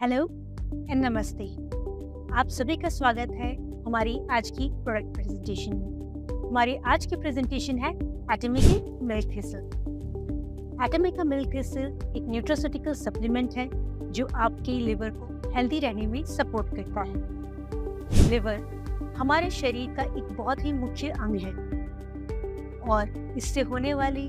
Hello and नमस्ते। आप सभी का स्वागत है हमारी आज की प्रोडक्ट प्रेजेंटेशन में। हमारी आज की प्रेजेंटेशन है एटमी के मिल्क थिसल। एटमी का मिल्क थिसल एक न्यूट्रास्यूटिकल सप्लीमेंट है जो आपके लिवर को हेल्दी रहने में सपोर्ट करता है। लिवर हमारे शरीर का एक बहुत ही मुख्य अंग है और इससे होने वाली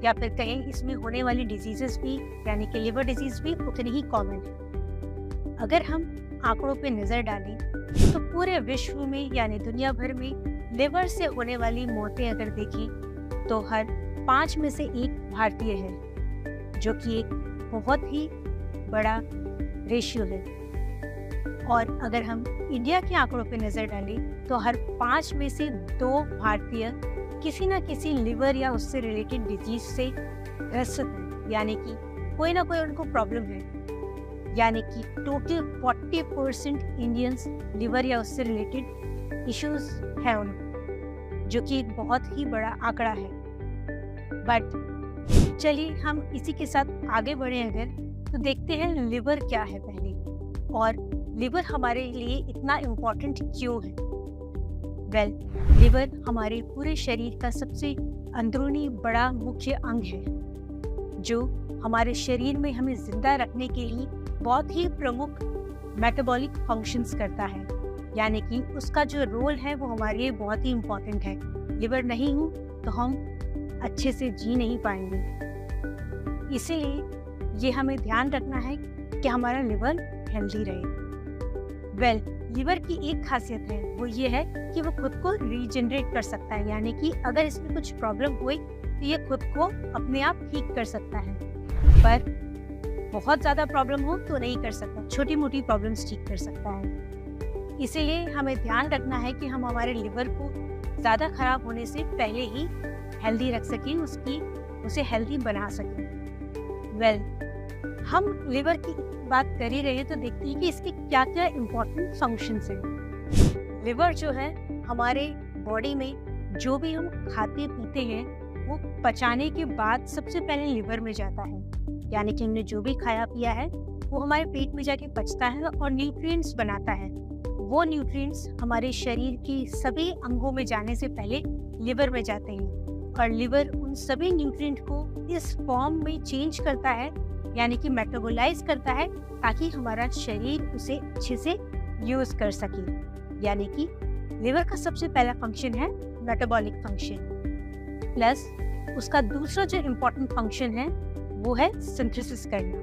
या फिर कहें इसमें होने वाली डिजीजेस भी यानी कि लिवर डिजीज भी उतनी ही कॉमन है। अगर हम आंकड़ों पे नजर डालें तो पूरे विश्व में यानी दुनिया भर में लिवर से होने वाली मौतें अगर देखें तो हर 5 में से 1 भारतीय है, जो कि एक बहुत ही बड़ा रेशियो है। और अगर हम इंडिया के आंकड़ों पे नजर डालें तो हर 5 में से 2 भारतीय किसी न किसी लिवर या उससे रिलेटेड डिजीज से ग्रसित है, यानी कि कोई ना कोई उनको प्रॉब्लम है। यानी कि टोटल 40% इंडियंस लिवर या उससे रिलेटेड इश्यूज है उनको, जो कि एक बहुत ही बड़ा आंकड़ा है। बट चलिए हम इसी के साथ आगे बढ़े अगर तो देखते हैं लिवर क्या है पहले, और लिवर हमारे लिए इतना इम्पोर्टेंट क्यों है। लिवर हमारे पूरे शरीर का सबसे अंदरूनी बड़ा मुख्य अंग है, जो हमारे शरीर में हमें जिंदा रखने के लिए बहुत ही प्रमुख मेटाबॉलिक फंक्शंस करता है। यानी कि उसका जो रोल है वो हमारे लिए बहुत ही इम्पोर्टेंट है। लिवर नहीं हो तो हम अच्छे से जी नहीं पाएंगे। इसीलिए ये हमें ध्यान रखना है कि हमारा लिवर हेल्दी रहे। लिवर की एक खासियत है, वो ये है कि वो खुद को रीजनरेट कर सकता है। यानी कि अगर इसमें कुछ प्रॉब्लम हुई तो ये खुद को अपने आप ठीक कर सकता है, पर बहुत ज़्यादा प्रॉब्लम हो तो नहीं कर सकता, छोटी मोटी प्रॉब्लम्स ठीक कर सकता है। इसीलिए हमें ध्यान रखना है कि हम हमारे लिवर को ज़्यादा खराब होने से पहले ही हेल्दी रख सकें, उसे हेल्दी बना सकें। हम लिवर की बात कर ही रहे हैं तो देखते हैं कि इसके क्या क्या इम्पोर्टेंट फंक्शंस हैं। लिवर जो है हमारे बॉडी में जो भी हम खाते पीते हैं वो पचाने के बाद सबसे पहले लिवर में जाता है। यानी कि हमने जो भी खाया पिया है वो हमारे पेट में जाके पचता है और न्यूट्रिएंट्स बनाता है। वो न्यूट्रिएंट्स हमारे शरीर की सभी अंगों में जाने से पहले लिवर में जाते हैं, और लिवर उन सभी न्यूट्रिएंट को इस फॉर्म में चेंज करता है, यानी कि मेटाबोलाइज करता है, ताकि हमारा शरीर उसे अच्छे से यूज कर सके। यानी कि लिवर का सबसे पहला फंक्शन है मेटाबॉलिक फंक्शन, प्लस उसका दूसरा जो इम्पोर्टेंट फंक्शन है वो है सिंथेसिस करना।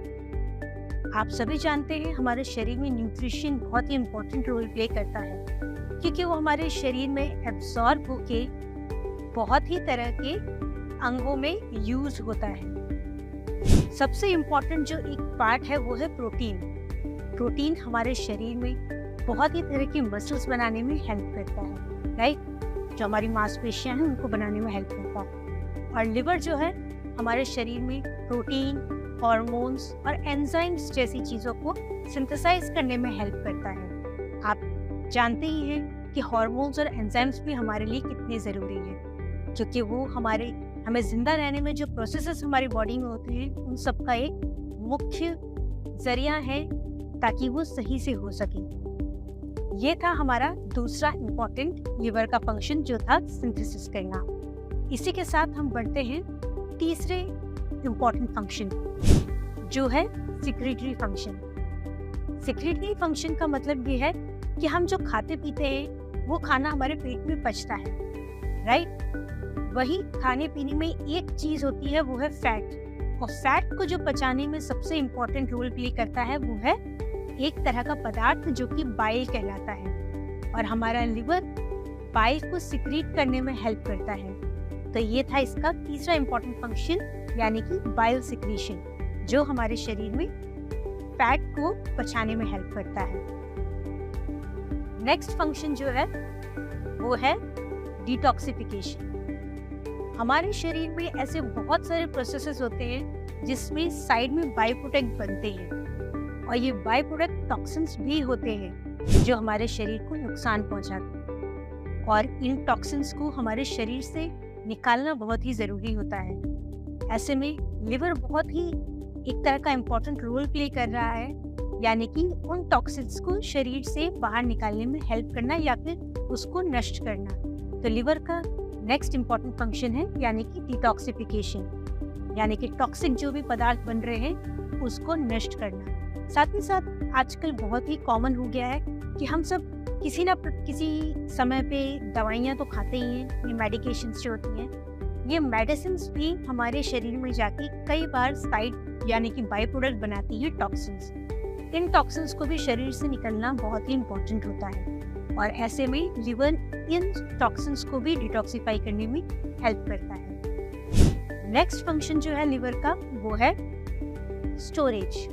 आप सभी जानते हैं हमारे शरीर में न्यूट्रिशन बहुत ही इम्पोर्टेंट रोल प्ले करता है, क्योंकि वो हमारे शरीर में एब्जॉर्ब होके बहुत ही तरह के अंगों में यूज होता है। सबसे इम्पोर्टेंट जो एक पार्ट है वो है प्रोटीन। प्रोटीन हमारे शरीर में बहुत ही तरह के मसल्स बनाने में हेल्प करता है, राइट। जो हमारी मांसपेशियां हैं उनको बनाने में हेल्प करता है। और लिवर जो है हमारे शरीर में प्रोटीन, हार्मोन्स और एंजाइम्स जैसी चीज़ों को सिंथेसाइज करने में हेल्प करता है। आप जानते ही हैं कि हार्मोन्स और एंजाइम्स भी हमारे लिए कितने ज़रूरी हैं, क्योंकि वो हमें जिंदा रहने में जो प्रोसेसेस हमारी बॉडी में होते हैं उन सब का एक मुख्य जरिया है ताकि वो सही से हो सके। ये था हमारा दूसरा इम्पोर्टेंट लिवर का फंक्शन, जो था सिंथेसिस करना। इसी के साथ हम बढ़ते हैं तीसरे इम्पोर्टेंट फंक्शन, जो है सिक्रेटरी फंक्शन। सिक्रेटरी फंक्शन का मतलब ये है कि हम जो खाते पीते हैं वो खाना हमारे पेट में पचता है, राइट। वही खाने पीने में एक चीज होती है, वो है फैट। और फैट को जो पचाने में सबसे इम्पोर्टेंट रोल प्ले करता है वो है एक तरह का पदार्थ जो कि बाइल कहलाता है, और हमारा लिवर बाइल को सिक्रीट करने में हेल्प करता है। तो ये था इसका तीसरा इम्पोर्टेंट फंक्शन, यानी कि बाइल सिक्रीशन, जो हमारे शरीर में फैट को पचाने में हेल्प करता है। नेक्स्ट फंक्शन जो है वो है डिटॉक्सिफिकेशन। हमारे शरीर में ऐसे बहुत सारे प्रोसेसेस होते हैं जिसमें साइड में बाई प्रोडक्ट बनते हैं, और ये बाई प्रोडक्ट टॉक्सिन्स भी होते हैं जो हमारे शरीर को नुकसान पहुंचाते हैं, और इन टॉक्सिन्स को हमारे शरीर से निकालना बहुत ही ज़रूरी होता है। ऐसे में लिवर बहुत ही एक तरह का इम्पोर्टेंट रोल प्ले कर रहा है यानी कि उन टॉक्सिन्स को शरीर से बाहर निकालने में हेल्प करना या फिर उसको नष्ट करना। तो लिवर का नेक्स्ट इम्पॉर्टेंट फंक्शन है यानी कि डिटॉक्सिफिकेशन, यानी कि टॉक्सिक जो भी पदार्थ बन रहे हैं उसको नष्ट करना। साथ ही साथ आजकल बहुत ही कॉमन हो गया है कि हम सब किसी समय पे दवाइयाँ तो खाते ही हैं, ये मेडिकेशंस जो होती हैं, ये मेडिसिन्स भी हमारे शरीर में जाके कई बार साइड यानी कि बाई प्रोडक्ट बनाती हैं टॉक्सिन्स। इन टॉक्सिन्स को भी शरीर से निकलना बहुत ही इम्पोर्टेंट होता है और ऐसे में लिवर इन टॉक्सिन्स को भी डिटॉक्सिफाई करने में हेल्प करता है। नेक्स्ट फंक्शन जो है लिवर का वो है स्टोरेज।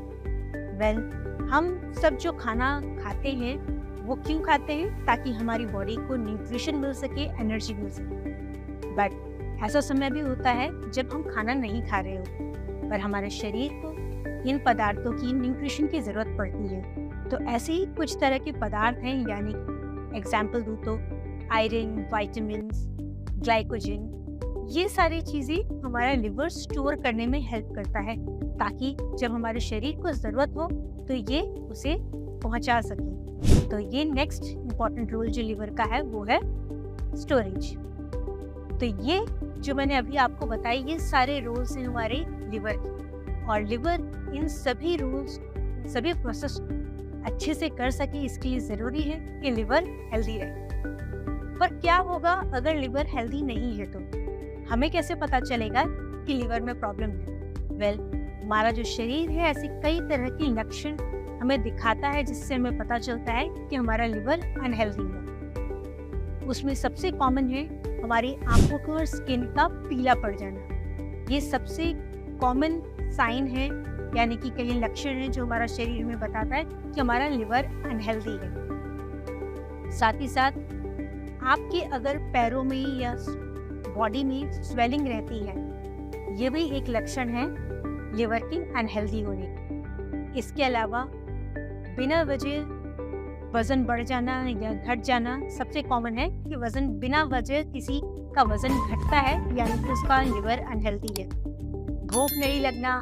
हम सब जो खाना खाते हैं वो क्यों खाते हैं? ताकि हमारी बॉडी को न्यूट्रिशन मिल सके, एनर्जी मिल सके। बट ऐसा समय भी होता है जब हम खाना नहीं खा रहे हो पर हमारे शरीर को इन पदार्थों की न्यूट्रिशन की ज़रूरत पड़ती है। तो ऐसे ही कुछ तरह के पदार्थ हैं, यानी एग्जाम्पल दूँ तो आयरन, विटामिन्स, ग्लाइकोजन, ये सारी चीज़ें हमारा लिवर स्टोर करने में हेल्प करता है ताकि जब हमारे शरीर को ज़रूरत हो तो ये उसे पहुंचा सके। तो ये नेक्स्ट इम्पॉर्टेंट रोल जो लिवर का है वो है स्टोरेज। तो ये जो मैंने अभी आपको बताई ये सारे रोल्स हैं हमारे लिवर के, और लिवर इन सभी रोल्स, सभी प्रोसेस अच्छे से कर सके इसके लिए ज़रूरी है कि लिवर हेल्दी रहे। पर क्या होगा अगर लिवर हेल्दी नहीं है? तो हमें कैसे पता चलेगा कि लिवर में प्रॉब्लम है? हमारा जो शरीर है ऐसे कई तरह के लक्षण हमें दिखाता है जिससे हमें पता चलता है कि हमारा लिवर अनहेल्दी है। उसमें सबसे कॉमन है हमारी आंखों को और स्किन का पीला पड़ जाना। ये सबसे कॉमन साइन है, यानी कि कई लक्षण है जो हमारा शरीर में बताता है कि हमारा लिवर अनहेल्दी है। साथ ही साथ आपके अगर पैरों में या बॉडी में स्वेलिंग रहती है, ये भी एक लक्षण है लिवर की अनहेल्दी होने की। इसके अलावा बिना वजह वजन बढ़ जाना या घट जाना सबसे कॉमन है कि वजन बिना वजह किसी का वजन घटता है यानी कि उसका लिवर अनहेल्दी है। भूख नहीं लगना,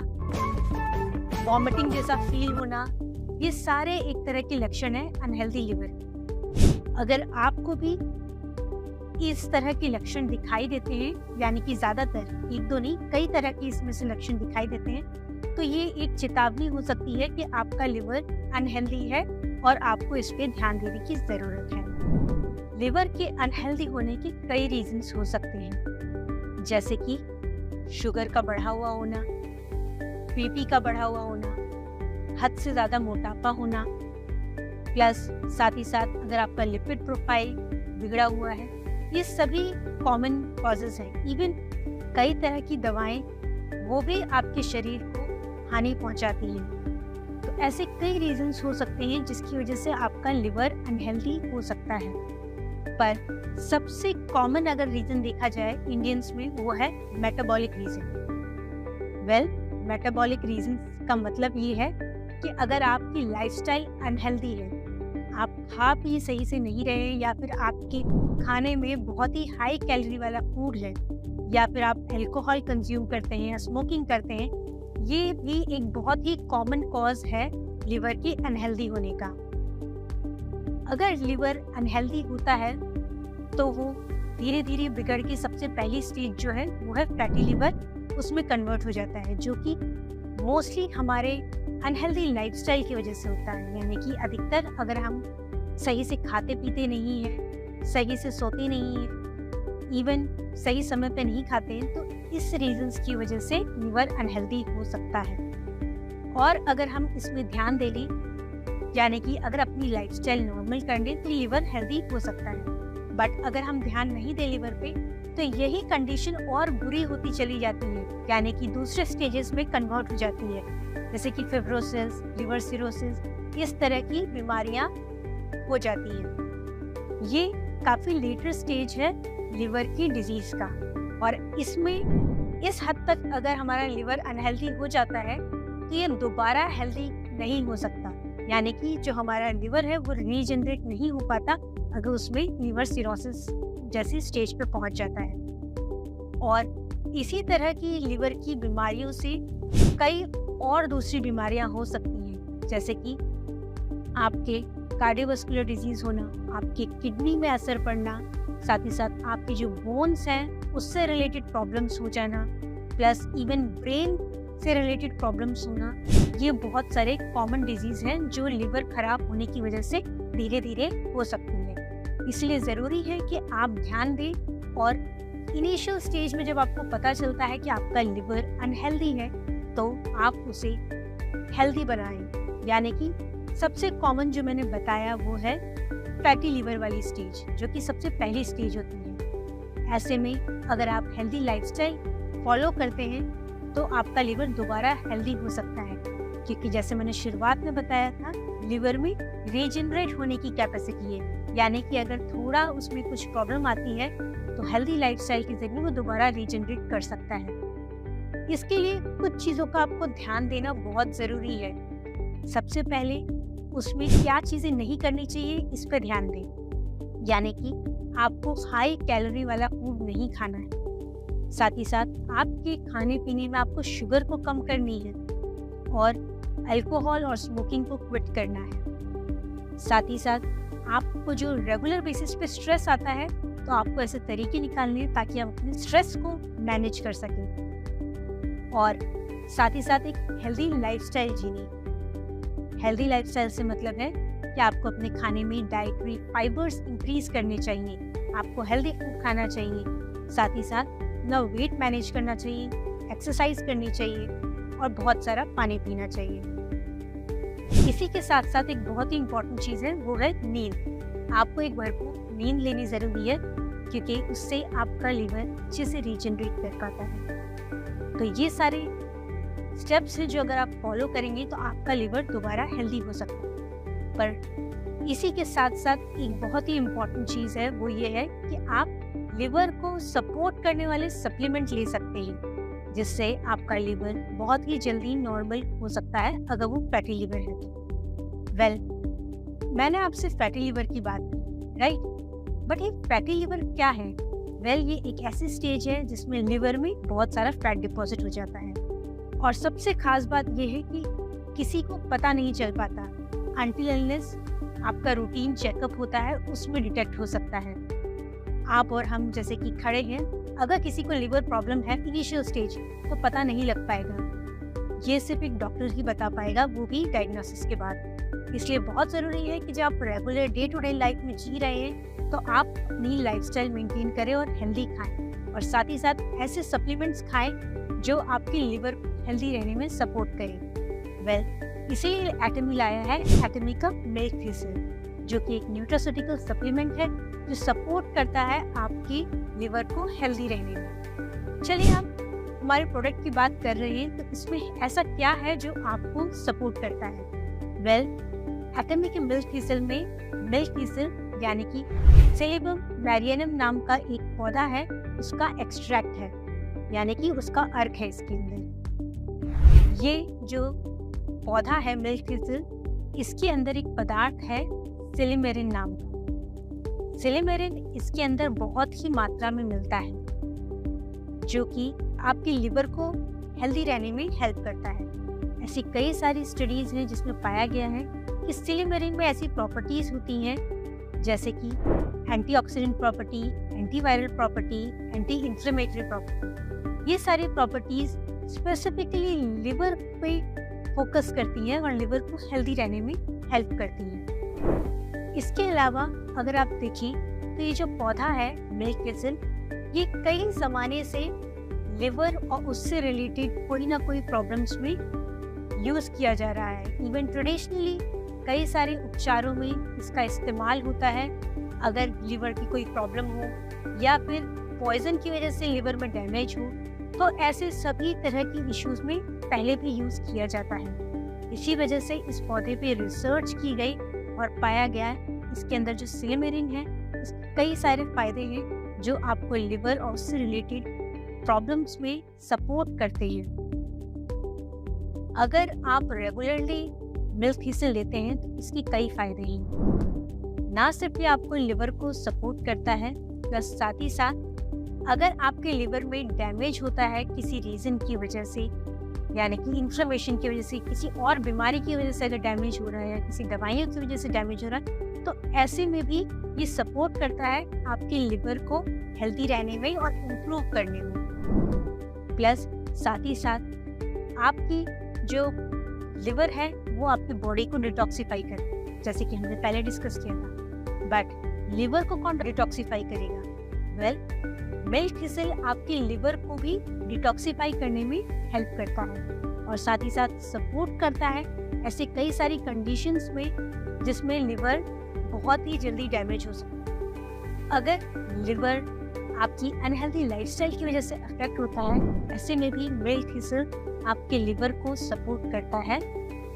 वॉमिटिंग जैसा फील होना, ये सारे एक तरह के लक्षण है अनहेल्दी लिवर। अगर आपको भी इस तरह के लक्षण दिखाई देते हैं, यानी कि ज़्यादातर, एक दो नहीं कई तरह के इसमें से लक्षण दिखाई देते हैं, तो ये एक चेतावनी हो सकती है कि आपका लिवर अनहेल्दी है और आपको इस पे ध्यान देने की ज़रूरत है। लिवर के अनहेल्दी होने के कई रीजंस हो सकते हैं, जैसे कि शुगर का बढ़ा हुआ होना, बीपी का बढ़ा हुआ होना, हद से ज़्यादा मोटापा होना, प्लस साथ ही साथ अगर आपका लिपिड प्रोफाइल बिगड़ा हुआ है, ये सभी कॉमन कॉजेज़ हैं। इवन कई तरह की दवाएं वो भी आपके शरीर को हानि पहुंचाती हैं। तो ऐसे कई रीजंस हो सकते हैं जिसकी वजह से आपका लिवर अनहेल्दी हो सकता है। पर सबसे कॉमन अगर रीजन देखा जाए इंडियंस में वो है मेटाबॉलिक रीजन। मेटाबॉलिक रीजन का मतलब ये है कि अगर आपकी लाइफस्टाइल अनहेल्दी है, आप खा पी सही से नहीं रहे हैं, या फिर आपके खाने में बहुत ही हाई कैलोरी वाला फूड है, या फिर आप अल्कोहल कंज्यूम करते हैं या स्मोकिंग करते हैं, ये भी एक बहुत ही कॉमन कॉज है लिवर की अनहेल्दी होने का। अगर लिवर अनहेल्दी होता है तो वो धीरे धीरे बिगड़ के सबसे पहली स्टेज जो है वो है फैटी लिवर, उसमें कन्वर्ट हो जाता है, जो कि मोस्टली हमारे अनहेल्दी लाइफस्टाइल की वजह से होता है। यानी कि अधिकतर अगर हम सही से खाते पीते नहीं हैं, सही से सोते नहीं हैं, इवन सही समय पे नहीं खाते हैं, तो इस रीजंस की वजह से लिवर अनहेल्दी हो सकता है। और अगर हम इसमें ध्यान दे लें, यानी कि अगर अपनी लाइफस्टाइल नॉर्मल कर लें, तो लिवर हेल्दी हो सकता है। बट अगर हम ध्यान नहीं दें लिवर पे, तो यही कंडीशन और बुरी होती चली जाती है, यानी कि दूसरे स्टेजेस में कन्वर्ट हो जाती है, जैसे कि फिब्रोसिस, लिवर सिरोसिस, इस तरह की बीमारियां हो जाती हैं। ये काफ़ी लेटर स्टेज है लिवर की डिजीज़ का, और इसमें इस हद तक अगर हमारा लिवर अनहेल्दी हो जाता है तो ये दोबारा हेल्दी नहीं हो सकता, यानी कि जो हमारा लिवर है वो रीजनरेट नहीं हो पाता अगर उसमें लिवर सिरोसिस जैसी स्टेज पे पहुंच जाता है। और इसी तरह की लिवर की बीमारियों से कई और दूसरी बीमारियां हो सकती हैं, जैसे कि आपके कार्डियोवास्कुलर डिजीज होना, आपके किडनी में असर पड़ना, साथ ही साथ आपके जो बोन्स हैं उससे रिलेटेड प्रॉब्लम्स हो जाना, प्लस इवन ब्रेन से रिलेटेड प्रॉब्लम्स होना। ये बहुत सारे कॉमन डिजीज हैं जो लिवर खराब होने की वजह से धीरे धीरे हो सकती हैं। इसलिए ज़रूरी है कि आप ध्यान दें और इनिशियल स्टेज में जब आपको पता चलता है कि आपका लिवर अनहेल्दी है तो आप उसे हेल्दी बनाएं। यानी कि सबसे कॉमन जो मैंने बताया वो है फैटी लिवर वाली स्टेज, जो कि सबसे पहली स्टेज होती है। ऐसे में अगर आप हेल्दी लाइफस्टाइल फॉलो करते हैं तो आपका लिवर दोबारा हेल्दी हो सकता है, क्योंकि जैसे मैंने शुरुआत में बताया था, लिवर में रीजनरेट होने की कैपेसिटी है। यानी कि अगर थोड़ा उसमें कुछ प्रॉब्लम आती है तो हेल्दी लाइफस्टाइल के जरिए वो दोबारा रीजनरेट कर सकता है। इसके लिए कुछ चीज़ों का आपको ध्यान देना बहुत ज़रूरी है। सबसे पहले उसमें क्या चीज़ें नहीं करनी चाहिए इस पर ध्यान दें। यानी कि आपको हाई कैलोरी वाला फूड नहीं खाना है। साथ ही साथ आपके खाने पीने में आपको शुगर को कम करनी है और अल्कोहल और स्मोकिंग को क्विट करना है। साथ ही साथ आपको जो रेगुलर बेसिस पे स्ट्रेस आता है तो आपको ऐसे तरीके निकालने हैं ताकि आप अपने स्ट्रेस को मैनेज कर सकें। और साथ ही साथ एक हेल्दी लाइफस्टाइल जीनी। हेल्दी लाइफस्टाइल से मतलब है कि आपको अपने खाने में डाइटरी फाइबर्स इंक्रीज करने चाहिए, आपको हेल्दी फूड खाना चाहिए, साथ ही साथ अपना वेट मैनेज करना चाहिए, एक्सरसाइज करनी चाहिए और बहुत सारा पानी पीना चाहिए। इसी के साथ साथ एक बहुत ही इम्पोर्टेंट चीज़ है वो है नींद। आपको एक भरपूर नींद लेनी ज़रूरी है क्योंकि उससे आपका लिवर अच्छे से रीजनरेट कर पाता है। तो ये सारे स्टेप्स हैं जो अगर आप फॉलो करेंगे तो आपका लिवर दोबारा हेल्दी हो सकता है। पर इसी के साथ साथ एक बहुत ही इम्पोर्टेंट चीज़ है वो ये है कि आप लिवर को सपोर्ट करने वाले सप्लीमेंट ले सकते हैं, जिससे आपका लिवर बहुत ही जल्दी नॉर्मल हो सकता है अगर वो फैटी लिवर है तो। मैंने आपसे फैटी लिवर की बात की, राइट? बट ये फैटी लिवर क्या है? ये एक ऐसी स्टेज है जिसमें लिवर में बहुत सारा फैट डिपॉजिट हो जाता है। और सबसे खास बात ये है कि किसी को पता नहीं चल पाता अनटिल अनलेस आपका रूटीन चेकअप होता है, उसमें डिटेक्ट हो सकता है। आप और हम जैसे कि खड़े हैं, अगर किसी को लिवर प्रॉब्लम है इनिशियल स्टेज तो पता नहीं लग पाएगा। ये सिर्फ एक डॉक्टर ही बता पाएगा, वो भी डायग्नोसिस के बाद। इसलिए बहुत ज़रूरी है कि जब आप regular day to day life में जी रहे हैं तो आप अपनी लाइफस्टाइल मेंटेन करें और हेल्दी खाएं, और साथ ही साथ ऐसे सप्लीमेंट्स खाएं जो आपके लिवर को हेल्दी रहने में सपोर्ट करें। इसीलिए एटमी लाया है एटमी का मिल्क थिसल, जो कि एक न्यूट्रास्यूटिकल सप्लीमेंट है जो सपोर्ट करता है आपकी लिवर को हेल्दी रहने में। चलिए हम हमारे प्रोडक्ट की बात कर रहे हैं, तो इसमें ऐसा क्या है जो आपको सपोर्ट करता है? एटमी के मिल्क थिसल में मिल्क थिसल यानी कि सेलेबम मैरियनम नाम का एक पौधा है, उसका एक्सट्रैक्ट है, यानी कि उसका अर्क है इसके अंदर। ये जो पौधा है मिल्क थिसल, इसके अंदर एक पदार्थ है सिलिमेरिन नाम का। सिलिमेरिन इसके अंदर बहुत ही मात्रा में मिलता है, जो कि आपके लिवर को हेल्दी रहने में हेल्प करता है। ऐसी कई सारी स्टडीज़ हैं जिसमें पाया गया है कि सिलिमेरिन में ऐसी प्रॉपर्टीज़ होती हैं जैसे कि antioxidant property, antiviral property, anti inflammatory property. ये सारी प्रॉपर्टीज़ स्पेसिफिकली लिवर पे फोकस करती हैं और लिवर को हेल्दी रहने में हेल्प करती हैं। इसके अलावा अगर आप देखें तो ये जो पौधा है मिल्क थिसल, ये कई ज़माने से लिवर और उससे रिलेटेड कोई ना कोई प्रॉब्लम्स में यूज़ किया जा रहा है। इवन ट्रेडिशनली कई सारे उपचारों में इसका इस्तेमाल होता है। अगर लिवर की कोई प्रॉब्लम हो या फिर पॉइजन की वजह से लिवर में डैमेज हो, तो ऐसे सभी तरह की इश्यूज में पहले भी यूज़ किया जाता है। इसी वजह से इस पौधे पे रिसर्च की गई और पाया गया इसके अंदर जो सिलिमेरिन है, कई सारे फायदे हैं जो आपको लिवर और उससे रिलेटेड प्रॉब्लम्स में सपोर्ट करते हैं। अगर आप रेगुलरली मिल्क थिसल लेते हैं तो इसके कई फायदे हैं। ना सिर्फ ये आपको लिवर को सपोर्ट करता है, प्लस साथ ही साथ अगर आपके लिवर में डैमेज होता है किसी रीज़न की वजह से, यानी कि इन्फ्लेमेशन की वजह से, किसी और बीमारी की वजह से अगर डैमेज हो रहा है या किसी दवाइयों की वजह से डैमेज हो रहा है, तो ऐसे में भी ये सपोर्ट करता है आपके लिवर को हेल्दी रहने में और इम्प्रूव करने में। प्लस साथ ही साथ आपकी जो लिवर है वो आपकी बॉडी को डिटॉक्सिफाई करता है, जैसे कि हमने पहले डिस्कस किया था। बट लिवर को कौन डिटॉक्सिफाई करेगा? वेल, मिल्क थिसल आपके लिवर को भी डिटॉक्सिफाई करने में हेल्प करता है और साथ ही साथ सपोर्ट करता है ऐसे कई सारी कंडीशंस में जिसमें लिवर बहुत ही जल्दी डैमेज हो सकता है। अगर लिवर आपकी अनहेल्दी लाइफस्टाइल की वजह से अफेक्ट होता है, ऐसे में भी मिल्क थिसल आपके लिवर को सपोर्ट करता है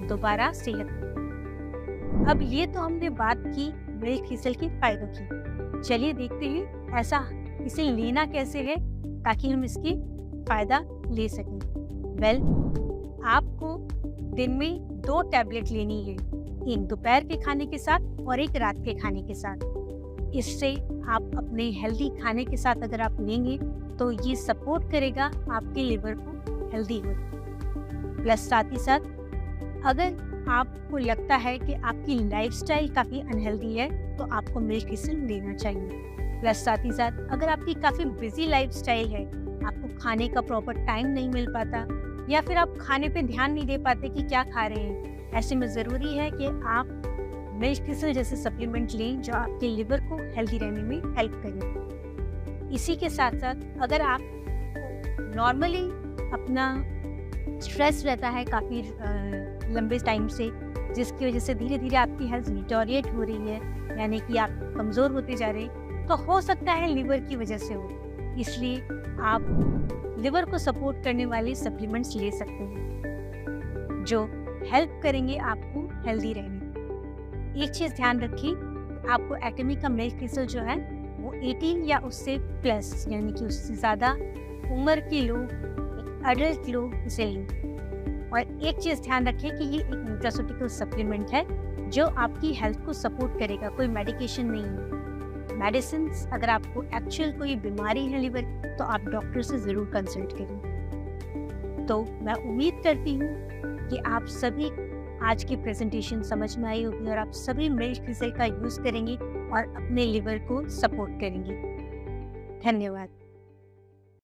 दोबारा सेहत में। अब ये तो हमने बात की मिल्क थिसल के फायदों की। चलिए देखते हैं ऐसा इसे लेना कैसे है ताकि हम इसकी फायदा ले सकें। वेल, आपको दिन में 2 टैबलेट लेनी है, एक दोपहर के खाने के साथ और एक रात के खाने के साथ। इससे आप अपने हेल्दी खाने के साथ अगर आप लेंगे तो ये सपोर्ट करेगा आपके लिवर को हेल्दी हो। प्लस साथ ही साथ अगर आपको लगता है कि आपकी लाइफस्टाइल काफ़ी अनहेल्दी है तो आपको मिल्क थिसल लेना चाहिए। प्लस साथ ही साथ अगर आपकी काफ़ी बिजी लाइफस्टाइल है, आपको खाने का प्रॉपर टाइम नहीं मिल पाता या फिर आप खाने पे ध्यान नहीं दे पाते कि क्या खा रहे हैं, ऐसे में ज़रूरी है कि आप मिल्क थिसल जैसे सप्लीमेंट लें जो आपके लिवर को हेल्दी रहने में हेल्प करें। इसी के साथ साथ अगर आप नॉर्मली अपना स्ट्रेस रहता है काफ़ी लंबे टाइम से, जिसकी वजह से धीरे धीरे आपकी हेल्थ डिटोरिएट हो रही है, यानी कि आप कमज़ोर होते जा रहे हैं, तो हो सकता है लिवर की वजह से हो। इसलिए आप लिवर को सपोर्ट करने वाले सप्लीमेंट्स ले सकते हैं जो हेल्प करेंगे आपको हेल्दी रहने। एक चीज़ ध्यान रखिए, आपको एटमी का मिल्क थिसल जो है वो 18 या उससे प्लस यानी कि उससे ज़्यादा उम्र के लोग, एक अडल्ट लोग इसे लें। और एक चीज़ ध्यान रखें कि ये एक न्यूट्रास्यूटिकल सप्लीमेंट है जो आपकी हेल्थ को सपोर्ट करेगा, कोई मेडिकेशन नहीं है। मेडिसिन अगर आपको एक्चुअल कोई बीमारी है लिवर, तो आप डॉक्टर से ज़रूर कंसल्ट करें। तो मैं उम्मीद करती हूँ कि आप सभी आज की प्रेजेंटेशन समझ में आई होगी और आप सभी मिल्क थिसल का यूज़ करेंगे और अपने लिवर को सपोर्ट करेंगे। धन्यवाद।